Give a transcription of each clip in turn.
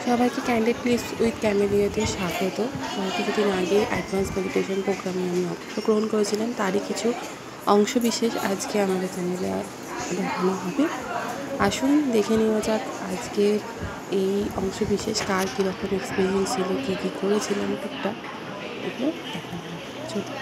সবাইকে candid place with ক্যামেলিয়াতে স্বাগত। কিছুদিন আগে অ্যাডভান্স মেডিটেশন প্রোগ্রামে আমি অংশগ্রহণ করেছিলাম, তারই কিছু অংশ বিশেষ আজকে আমাদের চ্যানেলে দেখানো হবে। আসুন দেখে নেওয়া যাক আজকে এই অংশ বিশেষ কার কীরকম এক্সপিরিয়েন্স ছিল, কী কী করেছিলাম টুকটাক এগুলো দেখানো হবে। চলুন।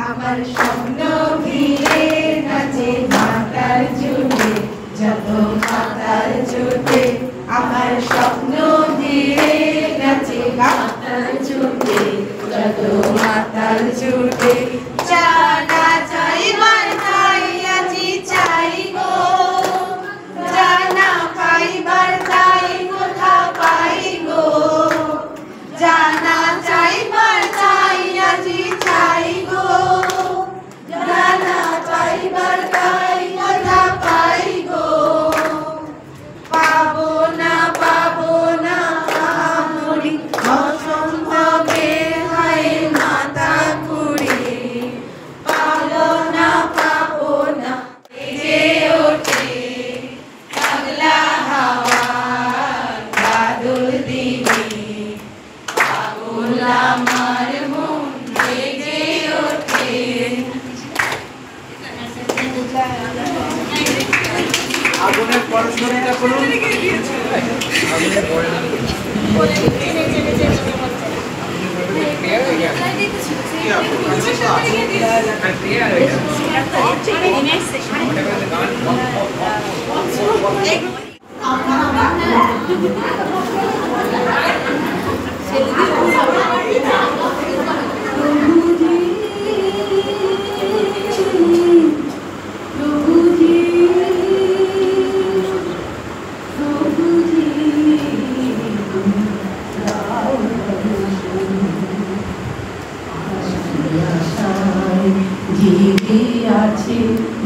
আমার স্বপ্ন ভিড়ে নাচে মাতার জুটে, যত মাতার জুটে আমার স্বপ্ন ভিড়ে নাচে মাতার জুটে, যত মাতার জুটে। জানা চাইবার তাই আজি চাই গো, জানা পাইবার তাই কোথা পাই গো, জানা চাইবার তাই আজি চাই গো, জানা পাইবার তাই কোথা পাই গো। পাবো না আমরি অসম্ভবে হায় মাতা কুড়ি, পাবো না যে ওঠে পাগলা হাওয়া বাদল দিনে, পাগল আমার মন জেগে ওঠে। আগুনের পড়াশোনাটা করুন। আগুনের আছে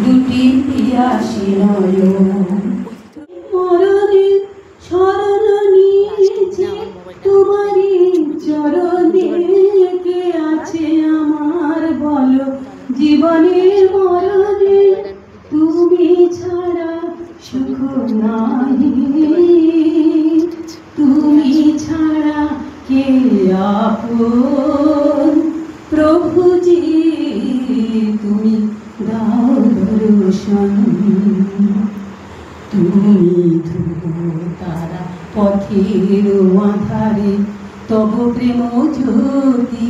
দুটি পিয়াসী নয়ন, মরণের শরণ নিয়েছে তোমারই চরণে, কে আছে আমার বলো জীবনের মরণে, তুমি ছাড়া সুখ নাই, তুমি ছাড়া কে আপন, প্রভুজি তুমি দাও দর্শন। তুমি ধ্রুব তারা পথের আধারে, তব প্রেম জ্যোতি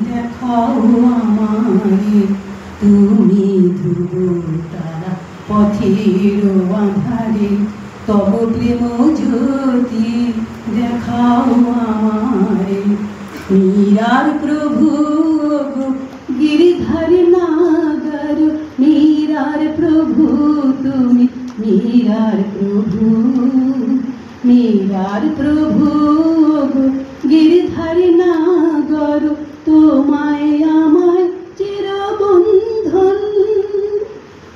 দেখাও আমারে, তুমি ধ্রুব তারা পথের আধারে, তব প্রেম জ্যোতি দেখাও আমারে। মীরার প্রভু গিরিধারী নাগর, মীরার প্রভু তুমি, মীরার প্রভু, মীরার প্রভু গিরিধারী নাগর, তোমায় আমার চিরবন্ধন,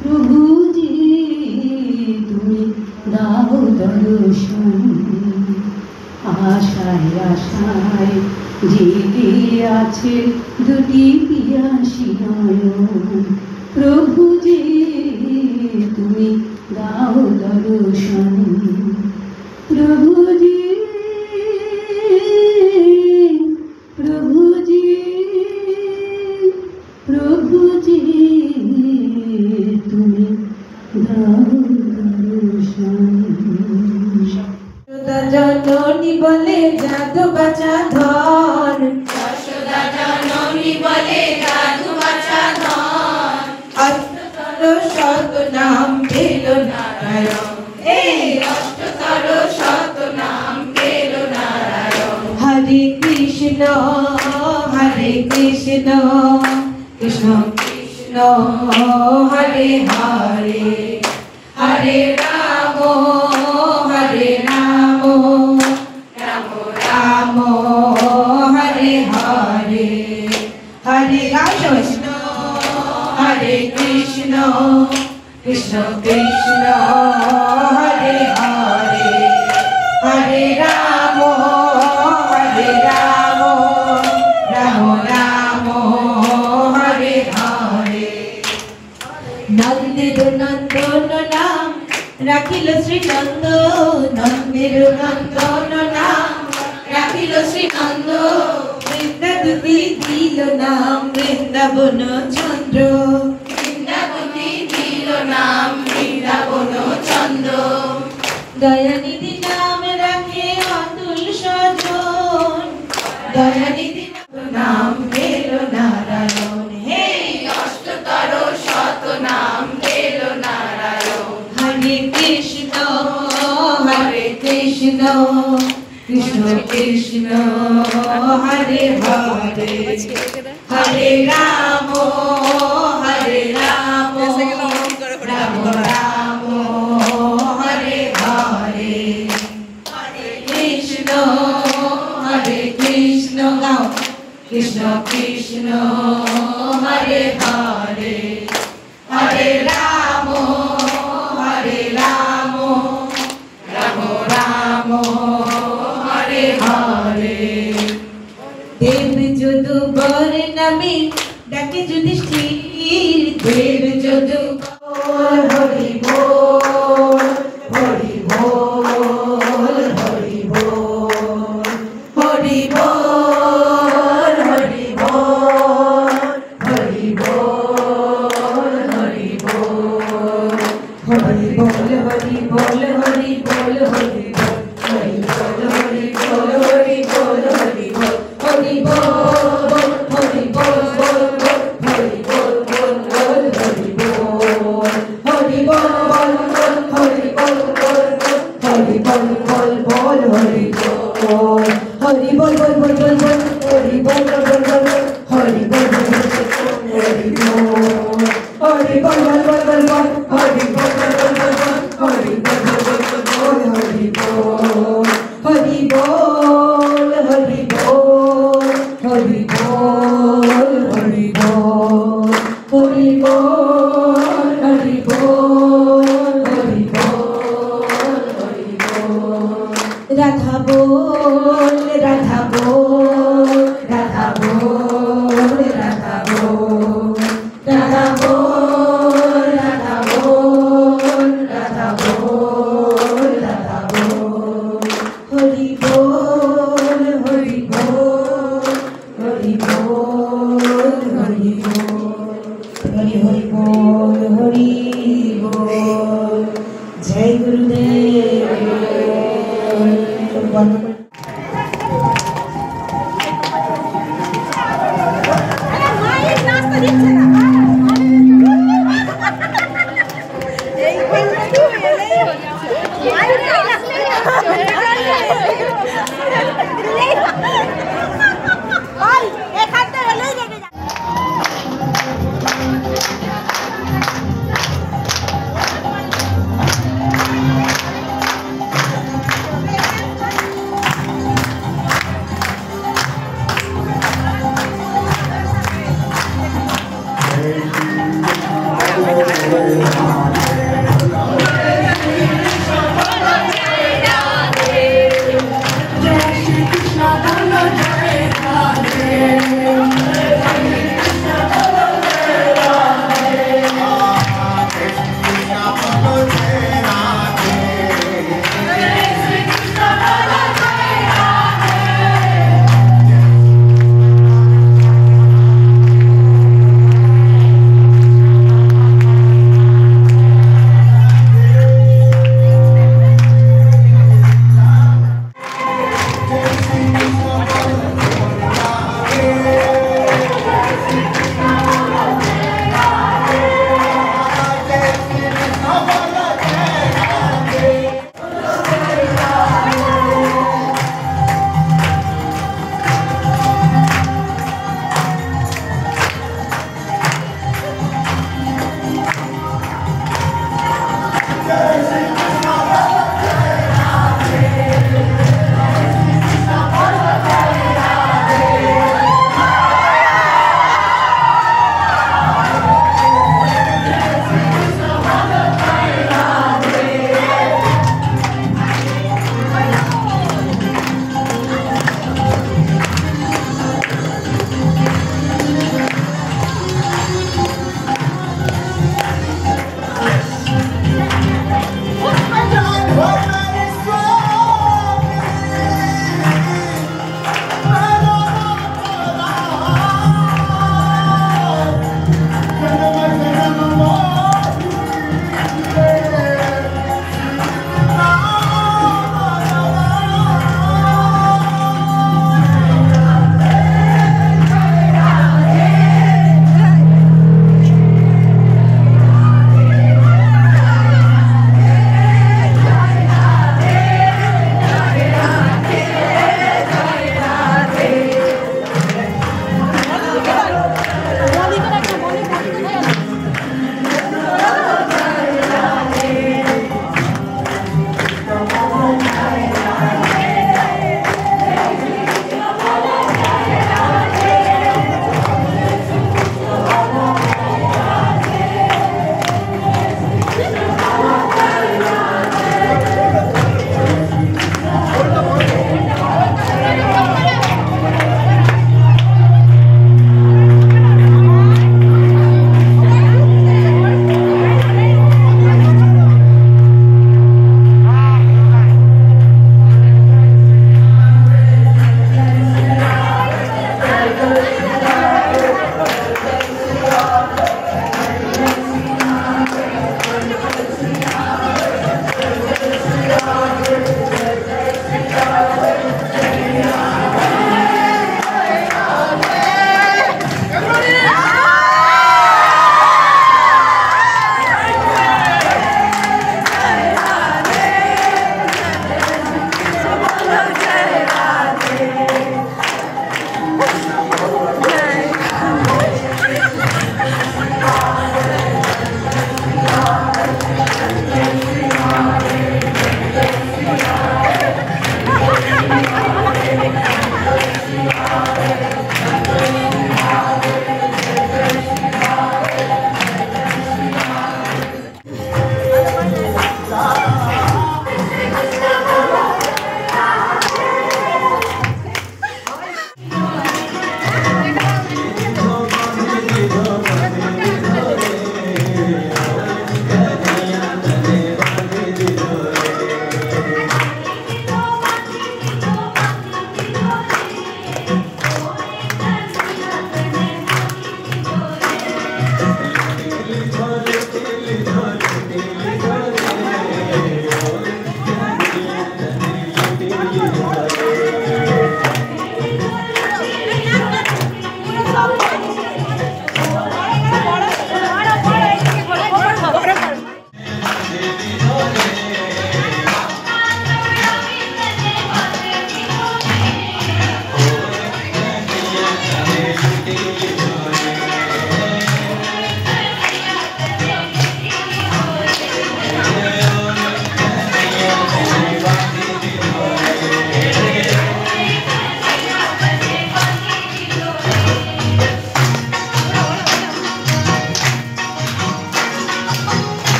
প্রভুজি তুমি দাও দর্শন। আশায় আশায় জেগে আছে দুটি পিয়াসী নয়ন, প্রভুজি তুমি দাও দর্শন, প্রভুজি, প্রভুজি, প্রভুজি তুমি দাও দর্শন। জননী বলে জাদু বাছা ধর, যশোদা জননী বলে জাদু বাছা ধর, অষ্টতর শত নাম পেল নারায়ণ, এই অষ্টতর শত নাম পেল নারায়ণ। হরে কৃষ্ণ কৃষ্ণ কৃষ্ণ হরে হরে, হরে রাম রাম রাম হরে হরে, হরে কৃষ্ণ কৃষ্ণ কৃষ্ণ হরে হরে, হরে রাম রাম রাম হরে হরে। নন্দের নন্দন নাম রাখিল শ্রী নন্দ, নন্দের নন্দন নাম রাখিল শ্রী নন্দ। বৃন্দাবতী দিল নাম বৃন্দাবন চন্দ্র, বৃন্দাবতী দিল নাম বৃন্দাবন চন্দ্র। দয়ানিধি নাম রাখে অতুল সজন, দয়ানিধি নাম পেল নারায়ণ। হে অষ্টতর শত নাম পেল নারায়ণ। হরে কৃষ্ণ কৃষ্ণ কৃষ্ণ হরে হরে, হরে রাম রাম রাম হরে হরে। হরে কৃষ্ণ গাও, কৃষ্ণ কৃষ্ণ হরে হরে, হরে রাম রাম রাম হরে হরে। দেব যদুবর নামে ডাকে যুধিষ্ঠির, দেব যদুবর হরি বল, হরি বল, হরি বল, হরি বল, হরি বল, হরি বল, হরি বল, হরি বল, হরি বল, হরি বল, হরি বল, হরি বল, হরি বল, হরি বল, হরি বল, হরি বল, হরি বল, বল বল, হরি বল, বল বল, হরি বল, হরি বল, বল বল, হরি বল, বল বল, হরি বল, বল বল, হরি বল, হরি বল, বল বল, বল বল, হরি বল, বল বল, বল বল, হরি বল, বল বল, হরি বল, হরি বল, বল বল, বল বল, হরি বল, বল বল, বল বল, হরি বল, বল বল, বল বল, হরি বল, হরি বল, হরি বল, হরি বল, হরি বল, হরি বল, হরি বল, হরি বল, হরি বল। রাধা বল, রাধা বল, রাধা বল, রাধা বল, রাধা বল, রাধা বল, রাধা বল, রাধা বল, হরি বল, হরি বল, হরি বল, হরি বল, হরি হরি বল, হরি বল। জয় গুরুদেব। বন্ধ করে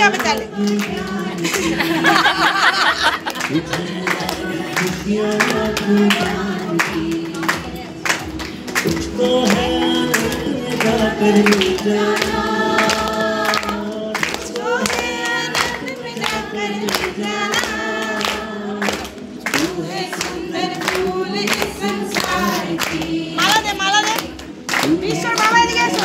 হবে তাহলে। মালা দে বিশ্বর বাবা এদিকে এসো।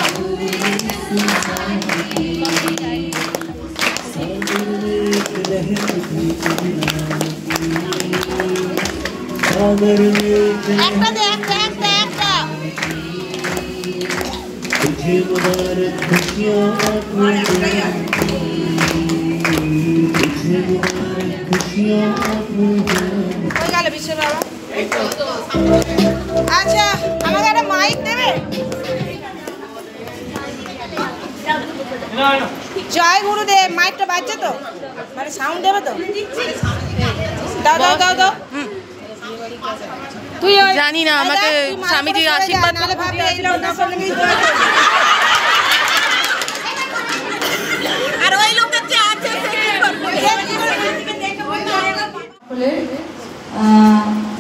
একটা দে একটা। আচ্ছা আমাকে একটা মাইক দেবে? জয় গুরুদেব। মাইকটা বাজছে তো, মানে সাউন্ড দেবে তো? দাও। তুই জানি না, আমাকে স্বামীজি আশীর্বাদ নালে ভাবি এই লোকটা করলে কি আর ওই লোকের যে আছে বলে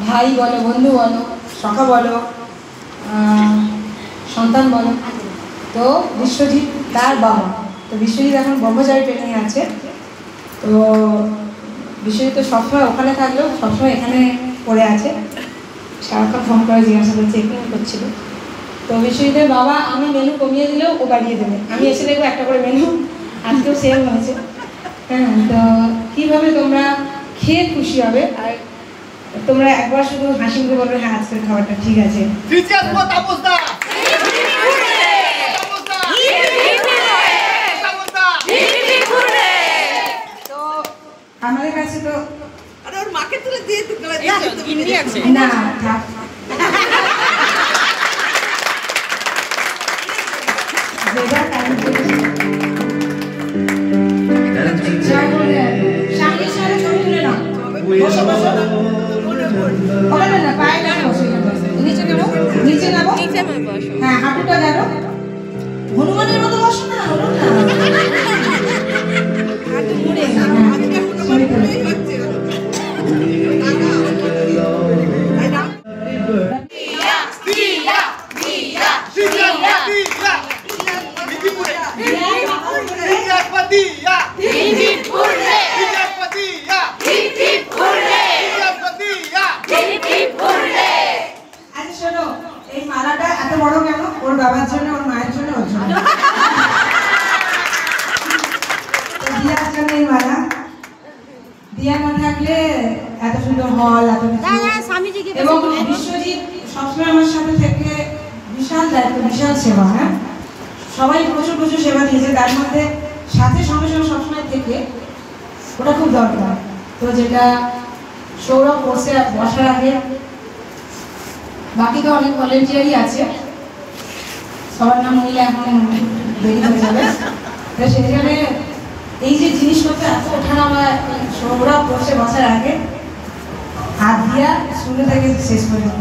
ভাই বলো, বন্ধু বলো, সখা বলো, সন্তান বলো। তো বিশ্বজিৎ তার বাবা, তো বিশ্বজিৎ এখন ব্রহ্মচারী ট্রেনিংয়ে আছে। তো বিশ্বজিৎ তো সবসময় ওখানে থাকলেও সবসময় এখানে পড়ে আছে। সারাক্ষণ ফোন করে জিজ্ঞাসা করছে, এখানে করছিল। তো বিশ্বজিতের বাবা আমি মেনু কমিয়ে দিলেও ও বাড়িয়ে দেবে। আমি এসে দেখবো একটা করে মেনু, আজকেও সেম হয়েছে। হ্যাঁ, তো কীভাবে তোমরা খেয়ে খুশি হবে, আর তোমরা একবার শুধু হাসি মুখে বলবে হ্যাঁ আজকের খাবারটা ঠিক আছে। তো আমাদের কাছে তো ওর মাকে তুলে দিয়ে না থাক। সামনে সারা ছবি তুলে নাও। ওখানে না, পায়ে না বসে, নিচে নেবো। হ্যাঁ, হাঁটুটা গেল হনুমানের মতো বসো না, হাঁটু মুড়ে বাবার জন্য, ওর মায়ের জন্য, ওর জন্য দিয়ার জন্য এই মালা। দিয়া না থাকলে এত সুন্দর হল, এত এবং বিশ্বজিৎ সবসময় আমার সাথে থেকে বিশাল দায়িত্ব, বিশাল সেবা। হ্যাঁ, সবাই প্রচুর সেবা দিয়েছে, তার মধ্যে সাথে সঙ্গে সবসময় থেকে ওটা খুব দরকার। তো যেটা সৌরভ বসার আগে বাকি তো অনেক ভলেন্টিয়ারই আছে, সবার নাম নিলে এখন দেরি হয়ে যাবে। তো সেখানে এই যে জিনিসপত্র এত ওঠানামা সৌরভ বসার আগে হাত দিয়া শুরু থেকে শেষ পর্যন্ত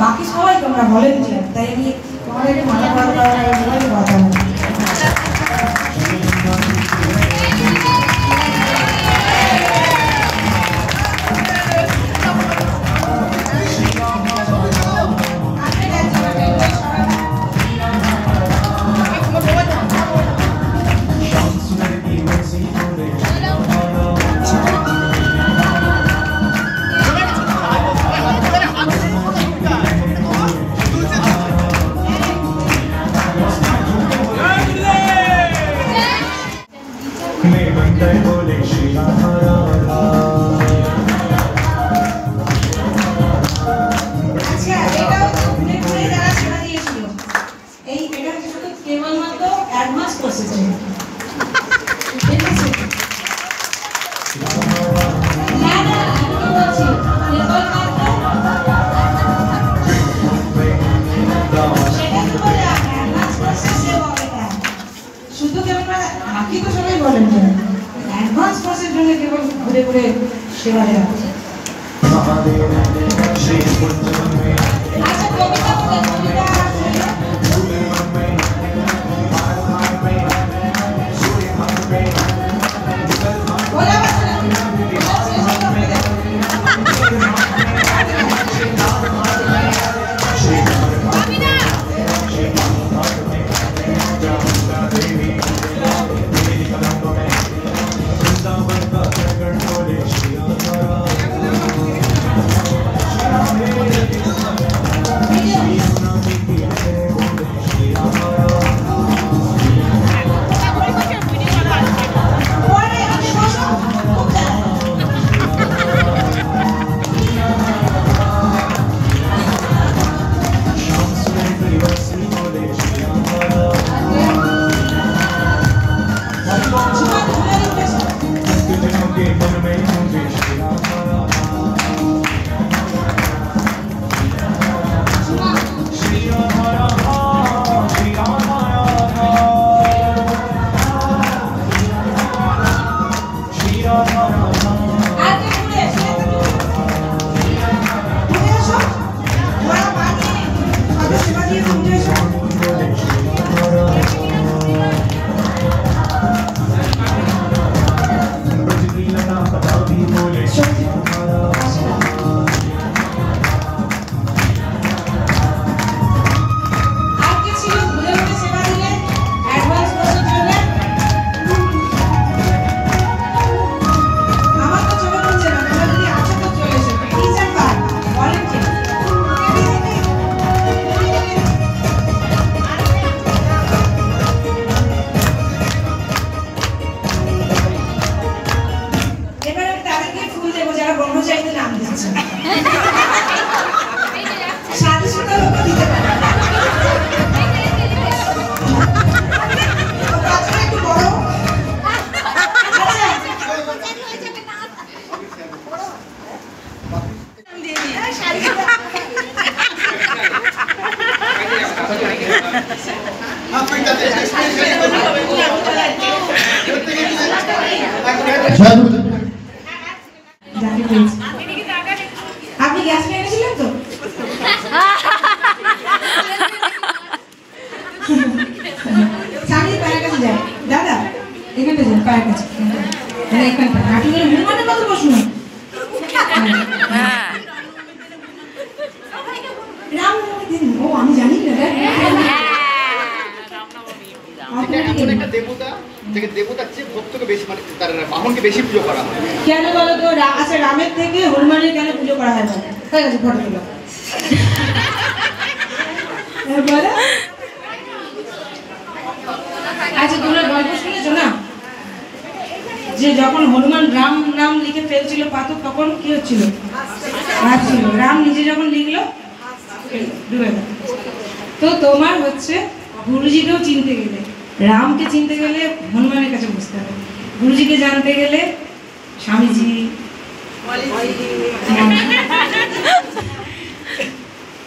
বাকি সবাই তোমরা ভলেন্টিয়ার, তাই আমি তোমাদেরকে মালা করার কথা বলি। বাকি তো সবাই বলেন অ্যাডভান্স কোর্সের জন্য কেবল ঘুরে ঘুরে সেবা দেওয়া। আচ্ছা, কবিতা কবিতা সাথে সাথে ওকে দিতে পারে। বাচ্চাটা একটু বড়। যাকে বলছি। আপনি গ্যাস নিয়ে এনেছিলেন তো? স্বামীর পায়ের কাছে যায়, দাদা এখানটা যান, পায়ের কাছে এখানটা হাঁটু করে হনুমানের মতো বসুন। রামনবমী দিন, ও আমি জানি না। একটা দেবতা থেকে দেবতার চেয়ে ভক্তকে বেশি, মানে তার বাহনকে বেশি পুজো করা হয়। কেন বলো তো? আচ্ছা, রামের থেকে হনুমানের কেন পুজো করা হয়? হয়ে গেছে, ফটো তুলো। আচ্ছা, তোমরা গল্প শুনেছো না যে যখন হনুমান রাম নাম লিখে ফেলছিল পাথর, তখন কি হচ্ছিল? ভাসছিল। রাম নিজে যখন লিখলো ডুবে গেল। তো তোমার হচ্ছে গুরুজিকেও চিনতে গেলে, রামকে চিনতে গেলে হনুমানের কাছে বসতে হবে, গুরুজিকে জানতে গেলে স্বামীজি,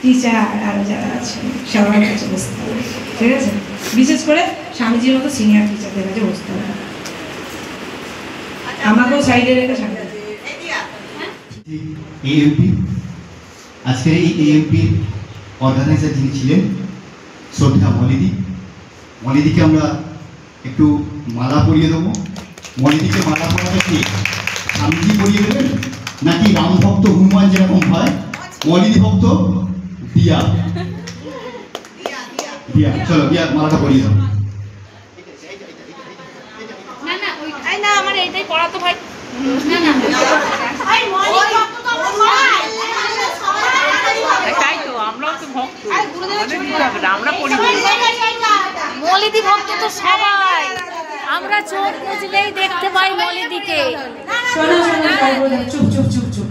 টিচার আর যারা আছে সবার কাছে বসতে হবে, ঠিক আছে? বিশেষ করে স্বামীজির মতো সিনিয়র টিচারদের কাছে বসতে হবে। আমাকেও সাইডে রেখে সামনে এএমপি, আজকের এই এএমপির অর্গানাইজার যিনি ছিলেন শ্রদ্ধা মলিদিকে আমরা একটু মালা পরিয়ে দেবো। মলিদিকে মালা পরাবে কি স্বামীজি পরিয়ে দেবেন, নাকি রাম ভক্ত হনুমান যেরকম হয় মলিদি ভক্ত দিয়া? দিয়া, চলো দিয়া মালাটা পরিয়ে দেবো। না আমার এইটাই পড়াতো ভাই। তাই তো আমরাও তো ভক্ত, আমরা পড়ি। মলিদি ভক্ত তো সবাই, আমরা চোখ বুঝলেই দেখতে পাই মলিদিকে। শোনো শোনো, চুপ চুপ চুপ চুপ।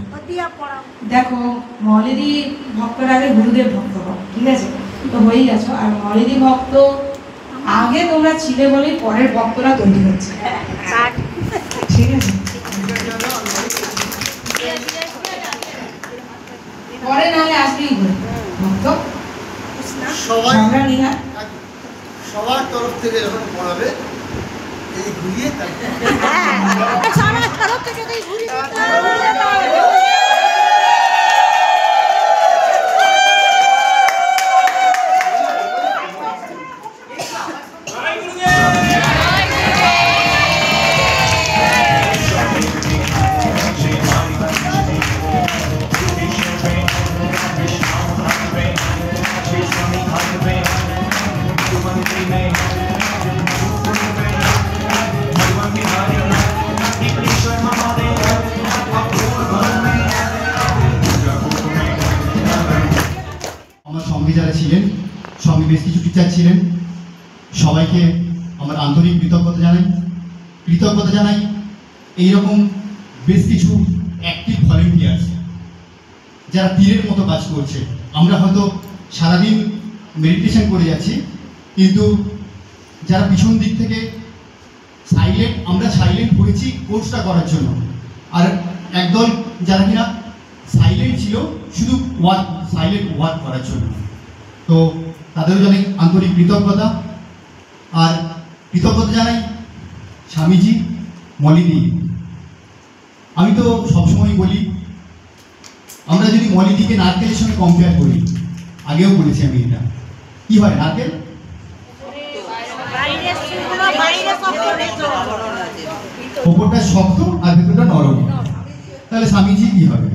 দেখো, মলিদি ভক্তর আগে গুরুদেব ভক্ত হও, ঠিক আছে? তো হয়েই গেছো। আর মলিদি ভক্ত আগে তোমরা ছিলে বলেই পরের ভক্তরা তৈরি হচ্ছে, ঠিক আছে? পরে নাহলে আসবেই ভক্ত সবার তরফ থেকে যখন পড়াবে এই ঘুরিয়ে যারা ছিলেন, সঙ্গে বেশ কিছু টিচার ছিলেন, সবাইকে আমার আন্তরিক কৃতজ্ঞতা জানাই। এইরকম বেশ কিছু অ্যাক্টিভ ভলেন্টিয়ার্স যারা তীরের মতো কাজ করছে। আমরা হয়তো সারাদিন মেডিটেশন করে যাচ্ছি, কিন্তু যারা পিছন দিক থেকে আমরা সাইলেন্ট করেছি কোর্সটা করার জন্য, আর একদল যারা কিনা সাইলেন্ট ছিল শুধু সাইলেন্ট ওয়ার্ক করার জন্য। তো তাদেরও জানাই আন্তরিক কৃতজ্ঞতা। আর কৃতজ্ঞতা জানাই স্বামীজি, মলিদি। আমি তো সবসময় বলি, আমরা যদি মলিদিকে নারকেলের সঙ্গে কম্পেয়ার করি, আগেও বলেছি আমি, এটা কি হয়? নারকেল ওপরটা শক্ত আর ভেতরটা নরম, তাহলে স্বামীজি কি হবে?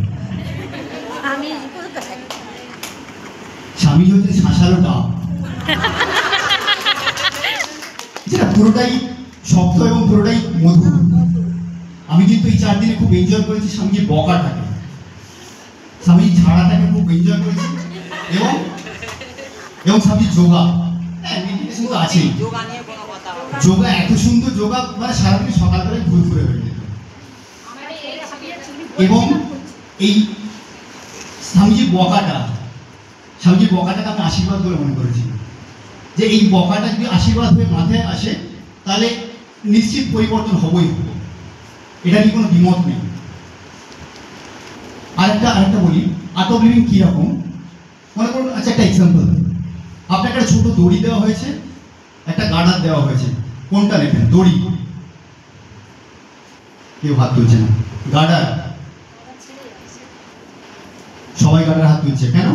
স্বামীজি হচ্ছে শাঁসালো ডাব, যেটা পুরোটাই শক্ত এবং পুরোটাই মধুর। আমি কিন্তু এই 4 দিনে খুব এনজয় করেছি স্বামীজির বকাটাকে, স্বামীজি ঝাড়াটাকে খুব এনজয় করেছি, এবং স্বামীজি যোগা, মেডিটেশন তো আছেই। যোগা এত সুন্দর যোগা, মানে সারাদিন সকালবেলায় ঘুরে হয়ে যেত। এবং এই স্বামীজির বকাটাকে আমি আশীর্বাদ বলে মনে করেছি, যে এই বকাটা যদি আশীর্বাদ হয়ে মাথায় আসে তাহলে নিশ্চিত পরিবর্তন হবেই হবে, এটা নিয়ে কোনো দ্বিমত নেই। আরেকটা বলি, আর্ট অফ লিভিং কীরকম মনে করুন। আচ্ছা, একটা এক্সাম্পল, আপনাকে একটা ছোট দড়ি দেওয়া হয়েছে, একটা গার্ডার দেওয়া হয়েছে, কোনটা নেবেন? দড়ি, কেউ হাত তুলছে না। গার্ডার, সবাই গার্ডার হাত তুলছে কেন?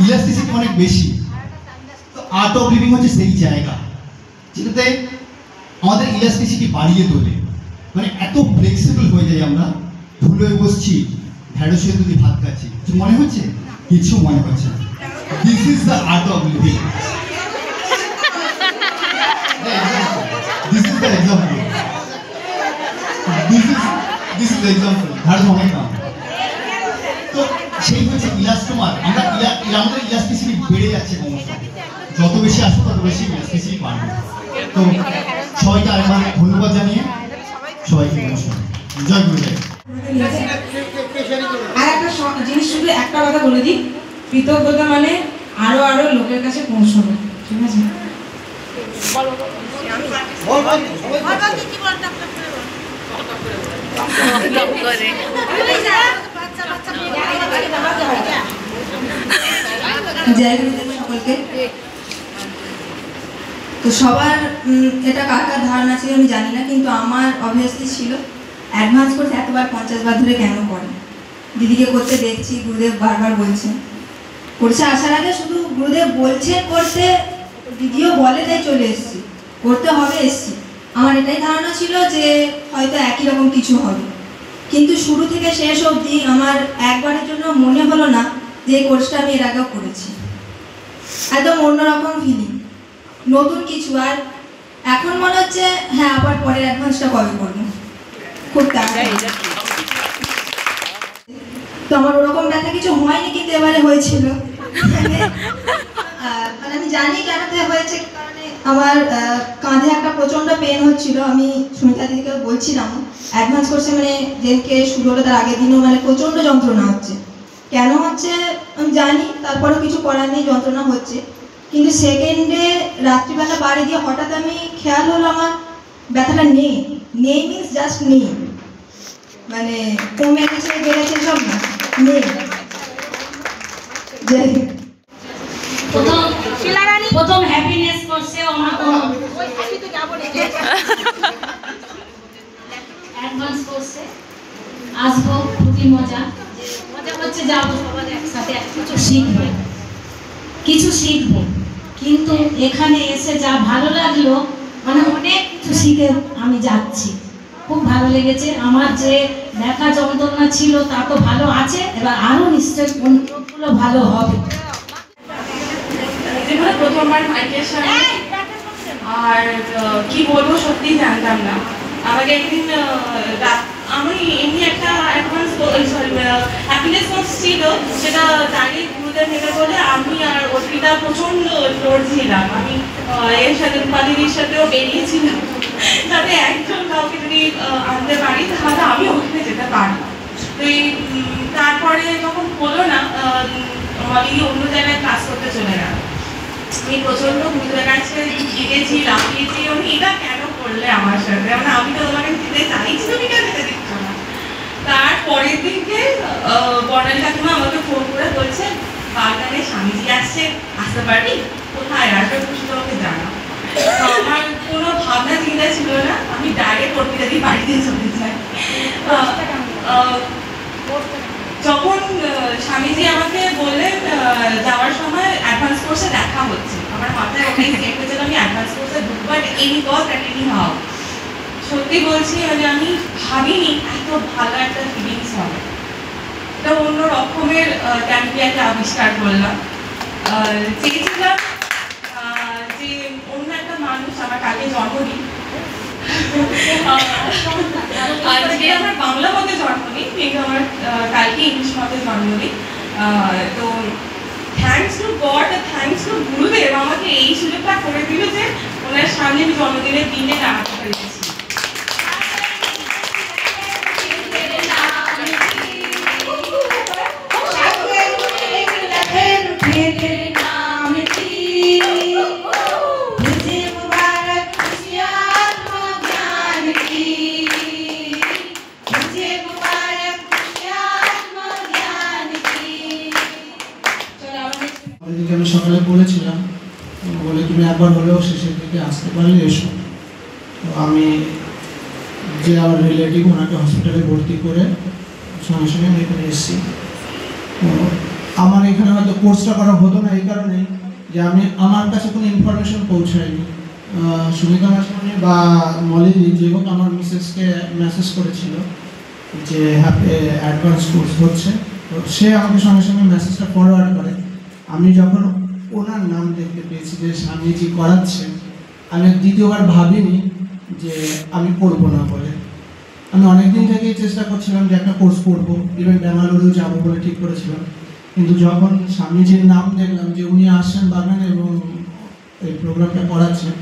ইলাস্টিসিটি অনেক বেশি। তো আর্ট অফ লিভিং হচ্ছে সেই জায়গা যেটাতে আমাদের ইলাস্টিসিটি বাড়িয়ে তোলে, মানে এত ফ্লেক্সিবল হয়ে যাই আমরা, ধুলোয় বসছি, ঢেঁড়সে যদি ভাত খাচ্ছি, কিছু মনে হচ্ছে? কিছু মনে হচ্ছে না। This is the art of living, this is the example, this is the example. ঢেঁড়স অনেক দাম। তো সেই হচ্ছে ইলাস্টোমার, আমাদের ইলাস্টিসিটি বেড়ে যাচ্ছে ক্রমশ, যত বেশি আসবে তত বেশি ইলাস্টিসিটি বাড়বে। তো সবাইকে আরেকবার ধন্যবাদ জানিয়ে সবাইকে নমস্কার, জয় গুরুদেব। আর একটা জিনিস, শুধু একটা কথা বলে দিই, কৃতজ্ঞতা মানে আরো আরো লোকের কাছে পৌঁছানো, ঠিক আছে? জয় গুরুদেব সকলকে। তো সবার এটা কার কার ধারণা ছিল আমি জানি না, কিন্তু আমার অবভিয়াসলি ছিল অ্যাডভান্স কোর্স এতবার 50 বার ধরে কেন করে। দিদিকে করতে দেখছি, গুরুদেব বারবার বলছেন, কোর্সে আসার আগে শুধু গুরুদেব বলছেন করতে, দিদিও বলে তাই চলে এসেছি, করতে হবে এসেছি। আমার এটাই ধারণা ছিল যে হয়তো একই রকম কিছু হবে, কিন্তু শুরু থেকে শেষ অবধি আমার একবারের জন্য মনে হলো না যে এই কোর্সটা আমি এর আগেও করেছি। একদম অন্যরকম ফিলিং, নতুন কিছু। আর এখন মনে হচ্ছে হ্যাঁ আবার পরের অ্যাডভান্সটা কবে করবো, খুব তাড়াতাড়ি। তো আমার ওরকম ব্যথা কিছু হয়নি, কিন্তু এবারে হয়েছিল। মানে আমি জানি কেন হয়েছে, কারণে আমার কাঁধে একটা প্রচণ্ড পেন হচ্ছিল। আমি সুমিতা দিদিকে বলছিলাম অ্যাডভান্স কোর্সে, মানে যেদিনকে শুরু হলো তার আগের দিনও মানে প্রচণ্ড যন্ত্রণা হচ্ছে। কেন হচ্ছে আমি জানি, তারপরেও কিছু করার নেই, যন্ত্রণা হচ্ছে। কিন্তু সেকেন্ডে রাত্রিবেলা বাড়ি দিয়ে হঠাৎ আমি খেয়াল হলো আমার ব্যথাটা নেই। নেই মিনস জাস্ট নেই, মানে কমে গেছে, বেড়েছে, সব না, নেই। প্রথম হ্যাপিনেস করছে অ্যাডভান্স করছে, আসবো, খুবই মজা হচ্ছে, যাবো সবার একসাথে কিছু শিখবো। কিন্তু এখানে এসে যা ভালো লাগলো, মানে অনেক কিছু শিখে আমি যাচ্ছি, খুব ভালো লেগেছে। আমার যে ব্যথা যন্ত্রণা ছিল তা তো ভালো আছে, এবার আরো নিশ্চয়ই গুলো ভালো হবে। প্রথমবার মাইকের সামনে, আর কি বলবো সত্যি জানতাম না। আমাকে একদিন আমি এমনি একটা অ্যাডভান্স হ্যাপিনেস কোর্স ছিল, সেটা দাঁড়িয়ে গুরুদেব নেবে বলে আমি আর অর্পিতা প্রচণ্ড লড়ছিলাম। আমি এর সাথে রূপাদিদির সাথেও বেরিয়েছিলাম, যাতে একজন কাউকে যদি আনতে পারি তাহলে আমি ওখানে যেতে পারবো। তো তারপরে যখন হলো না, আমি অন্য জায়গায় ক্লাস করতে চলে গেল। আমি প্রচণ্ড গুরুদেবের কাছে গিয়েছিলাম, উনি এটা কেন করলে আমার সাথে, মানে আমি তো তোমাকে দিতে চাইছি, তুমি কেন যেতে দিচ্ছ না। তারপরের দিনকে বর্ণালী ঠাকুমা আমাকে ফোন করে বলছে, বাগানে স্বামীজি আসছে, আসতে পারবি? কোথায় আসবে খুশি তোমাকে জানাও। আমার কোনো ভাবনা চিন্তা ছিল না, আমি ডাইরেক্ট অর্পিতা দিয়ে বাড়িতে চলে যাই। যখন স্বামীজি আমাকে বললেন যাওয়ার সময় অ্যাডভান্স কোর্সে দেখা হচ্ছে, আমার মাথায় ওটাই সেট হয়েছিল আমি অ্যাডভান্স কোর্সে ঢুকবো, any cost at any how. সত্যি বলছি, মানে আমি ভাবিনি এত ভালো একটা ফিলিংস হবে। এটা অন্য রকমের ক্যাম্পিয়াকে আবিষ্কার করলাম। চেয়েছিলাম যে অন্য একটা মানুষ, আমার কালকে জন্মদিন, আজকে আমার বাংলা মতে জন্মদিন, কিন্তু আমার কালকে ইংলিশ মতে জন্মদিন। তো thanks to god, thanks to গুরুদেব আমাকে এই সুযোগটা করে দিল যে ওনার সামনে আমি জন্মদিনের দিনে দাঁড়াতে পেরেছি। এদিকে আমি সকালে বলেছিলাম, বলে তুমি একবার হলেও শেষের দিকে আসতে পারলে এসো। তো আমি যে আমার রিলেটিভ ওনাকে হসপিটালে ভর্তি করে সঙ্গে সঙ্গে আমি এখানে এসেছি। তো আমার এখানে হয়তো কোর্সটা করা হতো না এই কারণেই যে আমার কাছে কোনো ইনফরমেশন পৌঁছায়নি। সুমিতা মাসিমণি বা মলিনী যে হোক আমার মিসেসকে মেসেজ করেছিল যে অ্যাডভান্স কোর্স হচ্ছে, তো সে আমাকে সঙ্গে সঙ্গে মেসেজটা ফরওয়ার্ড করে। আমি যখন ওনার নাম দেখতে পেয়েছি যে স্বামীজি করাচ্ছে, আমি দ্বিতীয়বার ভাবিনি যে আমি করবো না বলে। আমি অনেকদিন থেকেই চেষ্টা করছিলাম যে একটা কোর্স করবো, ইভেন বেঙ্গালুরু যাবো বলে ঠিক করেছিলাম। কিন্তু যখন স্বামীজির নাম দেখলাম যে উনি আসছেন বাগানে এবং এই প্রোগ্রামটা করাচ্ছেন,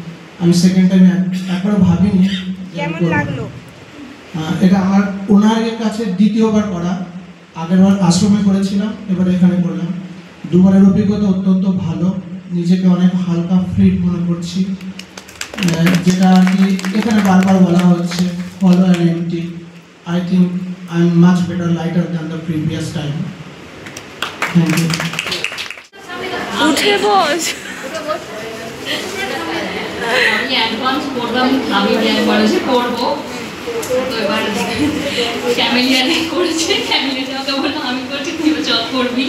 আমি সেকেন্ড টাইম একবারও ভাবিনি। কেমন লাগলো? এটা আমার ওনার কাছে দ্বিতীয়বার করা। আগেরবার আশ্রমে করেছিলাম, এবার এখানে করলাম। দুবারের অভিজ্ঞতা অত্যন্ত ভালো, নিজেকে অনেক হালকা ফ্রি মনে করছি। যেটা আর কি এখানে বারবার বলা হচ্ছে follow and empty, I think I am much better lighter than the previous time. Thank you. উঠে বস। আমি অ্যাডভান্স করবো, আমি একবার এসে করবো। তো এবার ক্যামেলিয়ানে করেছে, ক্যামেলিয়াতে আমাকে বললো আমি করছি তুই জব করবি।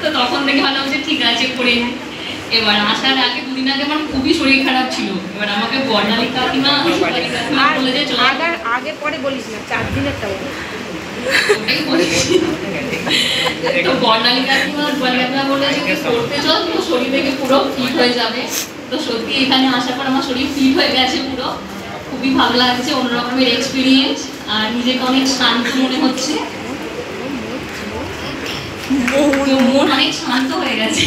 তো তখন থেকে ভাবলাম যে ঠিক আছে করে নি। এবার আসার আগে দুদিন আগে আমার খুবই শরীর খারাপ ছিল। এবার আমাকে বর্ণালী কাকিমা বলে যে আগে পরে বলিস না, 4 দিনেরটা বল। তো বর্ণালী কাকিমা বলে যে করতে চল, তো শরীর থেকে পুরো ফিট হয়ে যাবে। তো সত্যি এখানে আসার পর আমার শরীর ফিট হয়ে গেছে পুরো, খুবই ভালো লাগছে, অন্যরকমের এক্সপিরিয়েন্স। আর নিজেকে অনেক শান্ত মনে হচ্ছে, মন অনেক শান্ত হয়ে গেছে।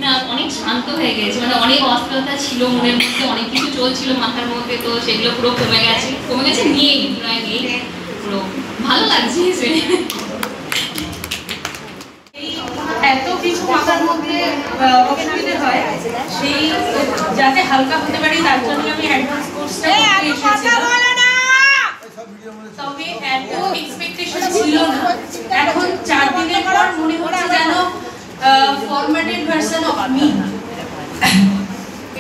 না অনেক শান্ত হয়ে গেছে, মানে অনেক অস্থিরতা ছিল মনের মধ্যে, অনেক কিছু চলছিল মাথার মধ্যে, তো সেগুলো পুরো কমে গেছে নিয়েই পুরো ভালো লাগছে। এত কিছু মাথার মধ্যে অসুবিধে হয়, সেই যাতে হালকা হতে পারি তার জন্য আমি অ্যাডভান্স কোর্সটা করতে এসেছিলাম। তবে এত এক্সপেকটেশন ছিল না। এখন 4 দিনের পর মনে হচ্ছে যেন ফরম্যাটেড ভার্সন অফ মি।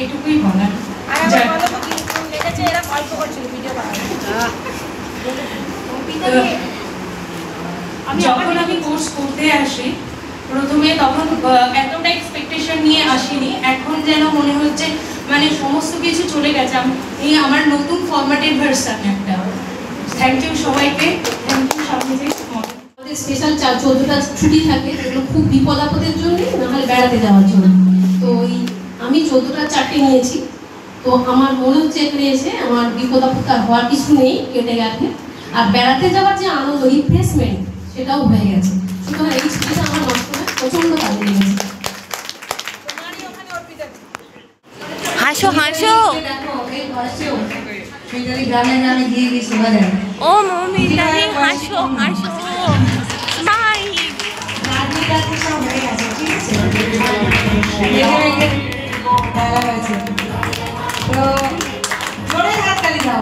এটুকুই বলার। যখন আমি কোর্স করতে আসি প্রথমে, তখন এতটা এক্সপেকটেশন নিয়ে আসিনি। এখন যেন মনে হচ্ছে মানে সমস্ত কিছু চলে গেছে, এই আমার নতুন ফরম্যাটেড ভার্সন একটা। থ্যাংক ইউ সবাইকে, থ্যাংক ইউ স্বামীজি। আমাদের স্পেশাল 14টা ছুটি থাকে, এগুলো খুব বিপদ আপদের জন্য, নাহলে বেড়াতে যাওয়ার জন্য। তো আমি 14টা 4টে নিয়েছি। তো আমার মনে হচ্ছে এখানে এসে আমার বিপদ আপদ হওয়ার কিছু নেই, কেটে গেছে। আর বেড়াতে যাওয়ার যে আনন্দ, রিফ্রেশমেন্ট, সেটাও হয়ে গেছে। সুতরাং এই ছুটিটা আমার নষ্ট নয়, প্রচণ্ড কাজে লেগেছে। হাসো হাসো। গ্রামে গ্রামে দিয়ে গেছি বাজারে। ও মমি তাহলে হাসো হাসো। স্মাইল। সব হয়ে গেছে, ঠিক আছে। তো জোরে হাততালি দাও।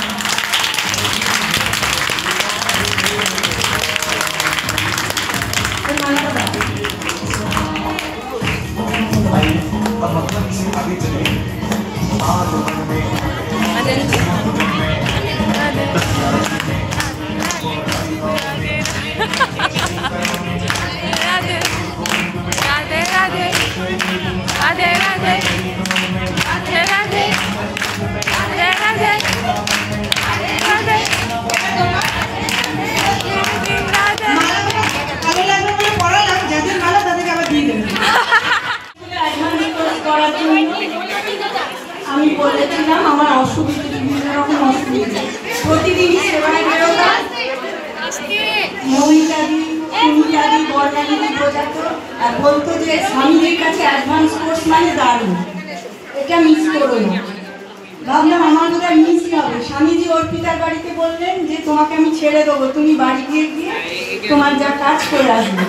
আমি বলেছিলাম আমার অসুবিধা, বিভিন্ন রকম অসুবিধা, প্রতিদিনই সেবায় বেরোতাম। মহিলাদি সুমিতাদি বর্ণালী বোঝাতো আর বলতো যে স্বামীজির কাছে অ্যাডভান্স কোর্স মানে দারুণ, এটা মিস করো না। ভাবলাম আমার বোধহয় মিসই হবে। স্বামীজি অর্পিতার বাড়িতে বললেন যে তোমাকে আমি ছেড়ে দেবো, তুমি বাড়ি গিয়ে তোমার যা কাজ করে আসবে।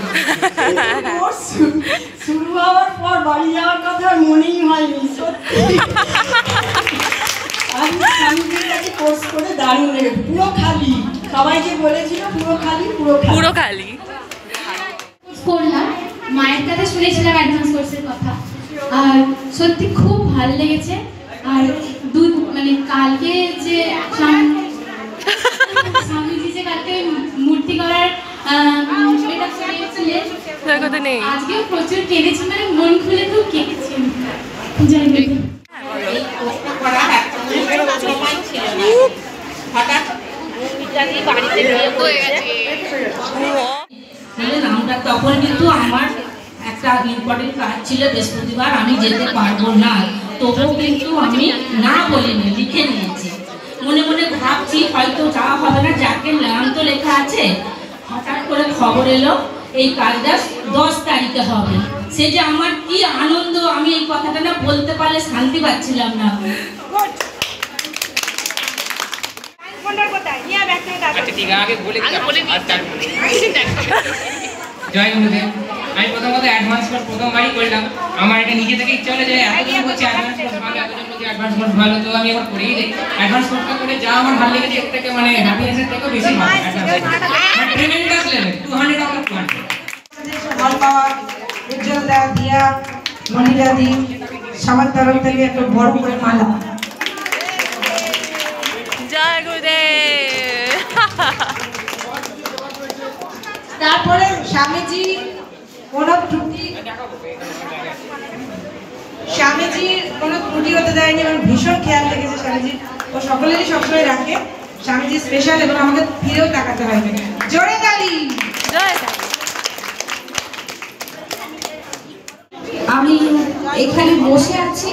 শুরু হওয়ার পর বাড়ি যাওয়ার কথা মনেই হয়নি, সত্যি। আমি স্বামীজির কাছে কোর্স করে দারুণ লেগেছে, পুরো খালি। সবাই যে বলেছিল পুরো খালি, পুরো খালি। করলাম, মায়ের কাছে শুনেছিলাম অ্যাডভান্স কোর্সের কথা, আর সত্যি খুব ভালো লেগেছে। আর মানে কালকে যে স্বামীজি যে কালকে মূর্তি করার এটা করিয়েছিলেন, আজকেও প্রচুর কেঁদেছি, মানে মন খুলে খুব কেঁদেছি পূজার মধ্যে। আমরা তখন কিন্তু আমার একটা ইম্পর্টেন্ট কাজ ছিল বৃহস্পতিবার, আমি যেতে পারবো না, তবুও কিন্তু আমি না বলিনি, লিখে নিয়েছি। মনে মনে ভাবছি হয়তো যাওয়া হবে না, যাকে নাম তো লেখা আছে। হঠাৎ করে খবর এলো এই কাজটা 10 তারিখে হবে। সে যে আমার কি আনন্দ, আমি এই কথাটা না বলতে পারলে শান্তি পাচ্ছিলাম না। জয় গুরুদেব। আমি প্রথমত অ্যাডভান্স কোর্স প্রথমবারই করলাম। আমার এটা নিজে থেকে ইচ্ছা হলো যে এতজন বলছে অ্যাডভান্স কোর্স ভালো, এতজন বলছে অ্যাডভান্স কোর্স ভালো, তো আমি এবার করেই দেখি। অ্যাডভান্স কোর্সটা করে যা আমার ভালো লেগেছে, এর থেকে মানে হ্যাপিনেসের থেকেও বেশি ভালো। মানে ট্রেমেন্ডাস লেভেল, 200 আউট অফ 200। ফল পাওয়া, উজ্জ্বল দা, দিয়া, মনিরা দি, সবার তরফ থেকে একটা বড় করে মালা। জয় গুরুদেব। তারপরে স্বামীজি কোনো ত্রুটি হতে দেয়নি, এবং ভীষণ খেয়াল রেখেছে স্বামীজি। ও সকলেরই সবসময় রাখে। স্বামীজি স্পেশাল, এবং আমাকে ফিরেও তাকাতে হয়। জোরে তালি। আমি এখানে বসে আছি,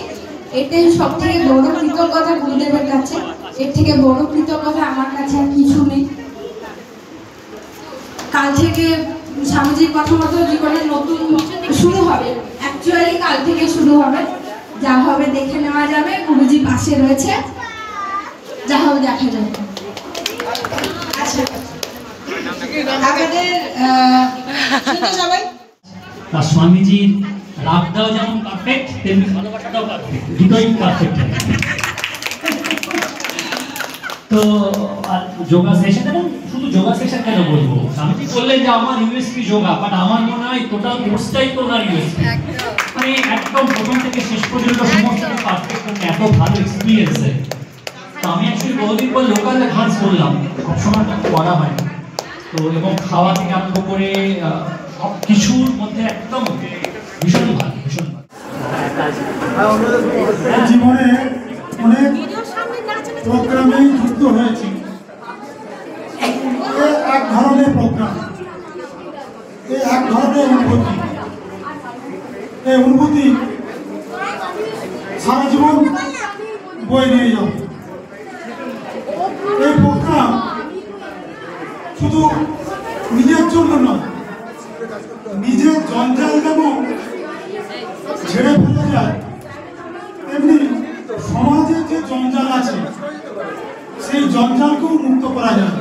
এটাই সব থেকে বড় কৃতজ্ঞতা গুরুদেবের কাছে। এর থেকে বড় কৃতজ্ঞতা আমার কাছে আর কিছু নেই। কাল থেকে স্বামীজির কথা মতো জীবনের নতুন শুরু হবে। অ্যাকচুয়ালি কাল থেকে শুরু হবে, যা হবে দেখে নেওয়া যাবে। গুরুজি পাশে রয়েছে, যা হবে দেখা যাবে। আপনাদের সবাই স্বামীজির রাগটাও যেমন পারফেক্ট, তেমনি ভালোবাসাটাও পারফেক্ট, দুটোই পারফেক্ট। তো আর যোগা সেশন, এবং শুধু যোগা সেশন কেন বলবো, স্বামীজি বললেন যে আমার ইউএসপি যোগা, বাট আমার মনে হয় টোটাল কোর্সটাই তো ওনার ইউএসপি। মানে একদম প্রথম থেকে শেষ পর্যন্ত সমস্ত পারফেক্ট, এত ভালো এক্সপিরিয়েন্স। তো আমি অ্যাকচুয়ালি বহুদিন পর লোকাল অ্যাডভান্স করলাম, সবসময় করা হয় না। তো এবং খাওয়া থেকে আরম্ভ করে সব কিছুর মধ্যে একদম ভীষণ ভালো, ভীষণ ভালো। জীবনে অনেক প্রোগ্রামে যুক্ত হয়েছি। এক ধরনের প্রোগ্রাম, এক ধরনের অনুভূতি। এই অনুভূতি সারা জীবন বয়ে নিয়ে যাব। এই প্রোগ্রাম শুধু নিজের জন্য নয়, নিজের জঞ্জাল যেমন ছেড়ে ফেলা যায়, তেমনি সমাজে যে জঞ্জাল আছে সেই জঞ্জালকেও মুক্ত করা যায়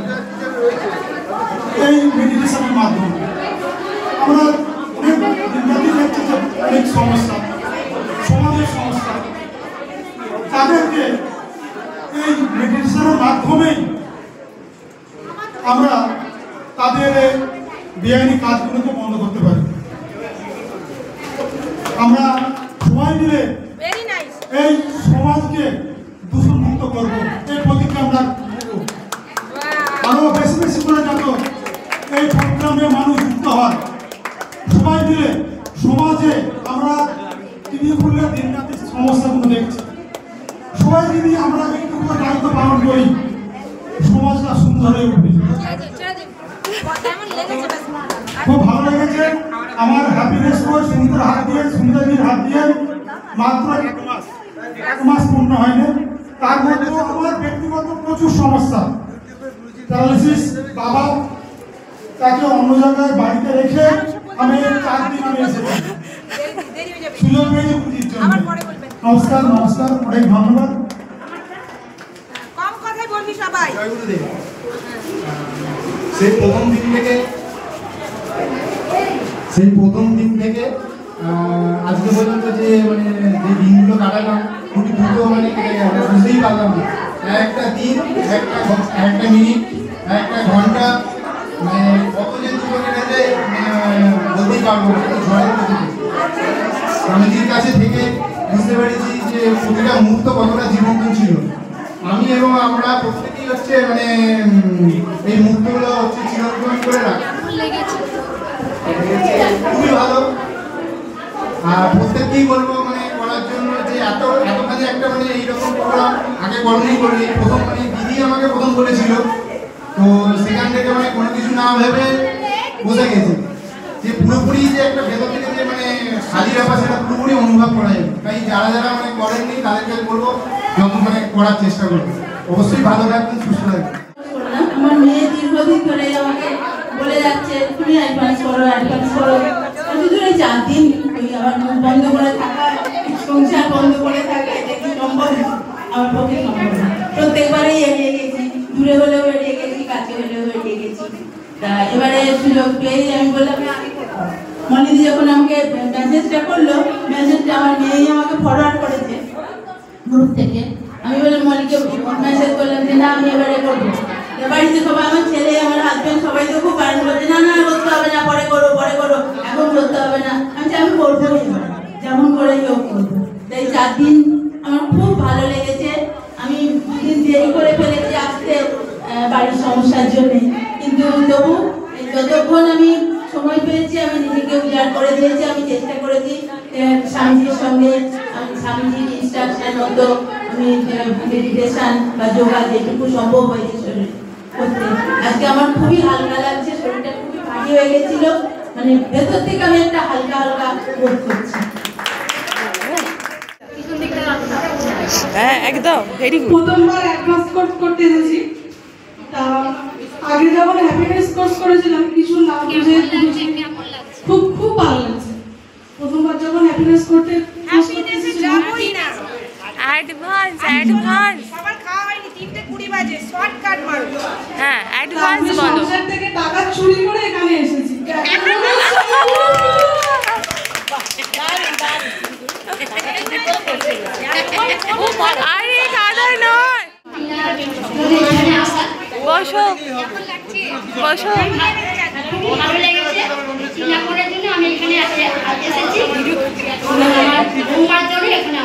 এই মেডিটেশনের মাধ্যমে। আমরা অনেক দেখছি যে অনেক সমস্যা, সমাজের সমস্যা, তাদেরকে এই মেডিটেশনের মাধ্যমেই আমরা তাদের বেআইনি কাজগুলোকে বন্ধ করতে পারি। আমরা সবাই মিলে এই সমাজকে দূষণ মুক্ত করবো, এই প্রতিজ্ঞা আমরা করবো। আরো বেশি বেশি করে যাতে এই প্রোগ্রামে মানুষ যুক্ত হয়। সবাই মিলে সমাজে আমরা টিভি খুললে দিন রাতের সমস্যাগুলো দেখছি। সবাই যদি আমরা একটু করে দায়িত্ব পালন করি, সমাজটা সুন্দর হয়ে উঠবে। খুব ভালো লেগেছে আমার হ্যাপিনেস কোর্স সুন্দর হাত দিয়ে, সুন্দরীর হাত দিয়ে মাত্র 1 মাস পূর্ণ হয়নি। তার মধ্যে আমার ব্যক্তিগত প্রচুর সমস্যা, প্যারালাইসিস, বাবা তাকে অন্য জায়গায় বাড়িতে রেখে আমি 4 দিন আমি এসেছি। সুযোগ পেয়েছি পুজোর জন্য। নমস্কার, নমস্কার, অনেক ধন্যবাদ। কম কথাই বলবি সবাই। সেই প্রথম দিন থেকে আজকে পর্যন্ত যে মানে যে দিনগুলো কাটালাম, খুবই দ্রুত মানে কেটে গেল, বুঝতেই পারলাম না। একটা দিন, একটা মিনিট, একটা ঘন্টা, মানে কত যে জীবনে গেছে বলতেই পারলাম। মুহূর্ত কতটা জীবন্ত ছিল। আমি এবং আমরা প্রত্যেকেই হচ্ছে মানে এই মুহূর্তগুলো হচ্ছে চিরন্তন করে রাখি। খুবই ভালো। আর প্রত্যেককেই বলবো মানে করার জন্য যে এতখানি একটা মানে এইরকম প্রোগ্রাম আগে করেনি করি, প্রথম মানে দিদি আমাকে প্রথম বলেছিল, তো সেখান থেকে মানে কোনো কিছু না ভেবে বসে গেছি যে পুরোপুরি যে একটা ভেতর থেকে যে মানে খালি ব্যাপার সেটা পুরোপুরি অনুভব করা যাবে। তাই যারা যারা মানে করেননি তাদেরকে বলবো যখন মানে করার চেষ্টা করবো। অবশ্যই ভালো থাকবেন, সুস্থ থাকবেন। আমার মেয়ে দীর্ঘদিন ধরে আমাকে বলে যাচ্ছে তুমি অ্যাডভান্স করো অ্যাডভান্স করো, শুধু 4 দিন ওই আমার মুখ বন্ধ করে থাকা, সংসার বন্ধ করে থাকা, এটা কি সম্ভব? আমার পক্ষে সম্ভব না। প্রত্যেকবারেই এড়িয়ে গেছি, দূরে হলেও এড়িয়ে গেছি, কাছে হলেও এড়িয়ে গেছি। তা এবারে সুযোগ পেয়েই আমি বললাম মনিদি যখন আমাকে মেসেজটা করলো, মেসেজটা আমার মেয়েই আমাকে ফরওয়ার্ড করেছে গ্রুপ থেকে। আমি বললাম মনিকে মেসেজ করলাম যে না আমি এবারে করবো। বাড়িতে সবাই আমার ছেলে আমার হাজবেন্ড সবাই তো খুব বারণ করছে, না না করতে হবে না, পরে করো এখন করতে হবে না। আমি করবো যেমন করেই হোক করবো। তাই 4 দিন আমার খুব ভালো লেগেছে। আমি 2 দিন দেরি করে ফেলেছি আসতে বাড়ির সমস্যার জন্যে, কিন্তু তবু যতক্ষণ আমি সময় পেয়েছি আমি নিজেকে উজাড় করে দিয়েছি। আমি চেষ্টা করেছি স্বামীজির সঙ্গে, আমি স্বামীজির ইনস্ট্রাকশন মতো আমি মেডিটেশন বা যোগা যেটুকু সম্ভব হয়েছে শরীরে করতে। আজকে আমার খুবই হালকা লাগছে, শরীরটা খুবই ভারী হয়ে গেছিল, মানে ভেতর থেকে আমি একটা হালকা হালকা বোধ করছি। হ্যাঁ একদম ভেরি গুড। প্রথমবার অ্যাডভান্স কোর্স করতে এসেছি। তা আগে যখন হ্যাপিনেস কোর্স করেছিলাম কিছু না বুঝে খুব খুব ভালো লাগছে। প্রথমবার যখন হ্যাপিনেস করতে যাবই না, অ্যাডভান্স সবার খাওয়া হয়নি, 3:20 বাজে, শর্টকাট মারো। হ্যাঁ অ্যাডভান্স বলো। সংসার থেকে টাকা চুরি করে এখানে এসেছি। আরে দাদা নয়, বসো বসো। ভালো লেগেছে চিনাপনের জন্য আমি এখানে এসেছি, আমার বৌমার জন্য এখানে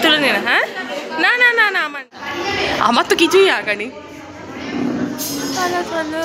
তুলে নে না। হ্যাঁ না না না না আমার তো কিছুই আঁকা নেই। চলো চলো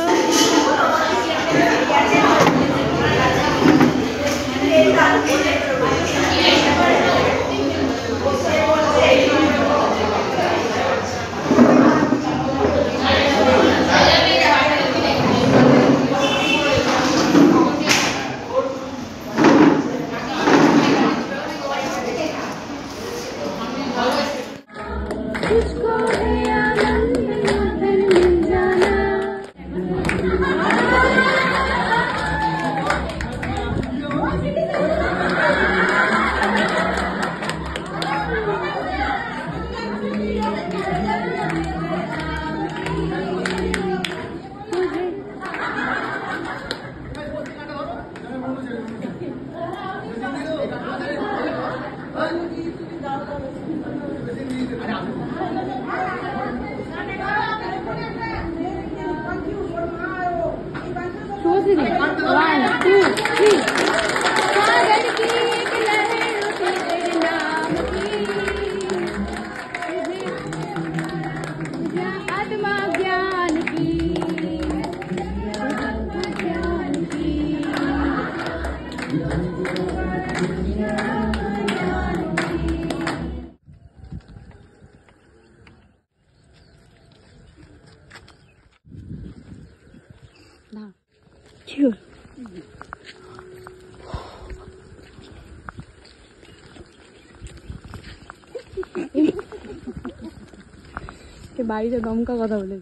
বাড়িতে দমকা কথা বলে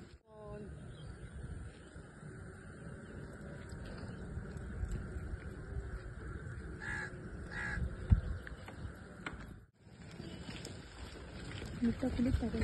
মুখটা খুলে টাকা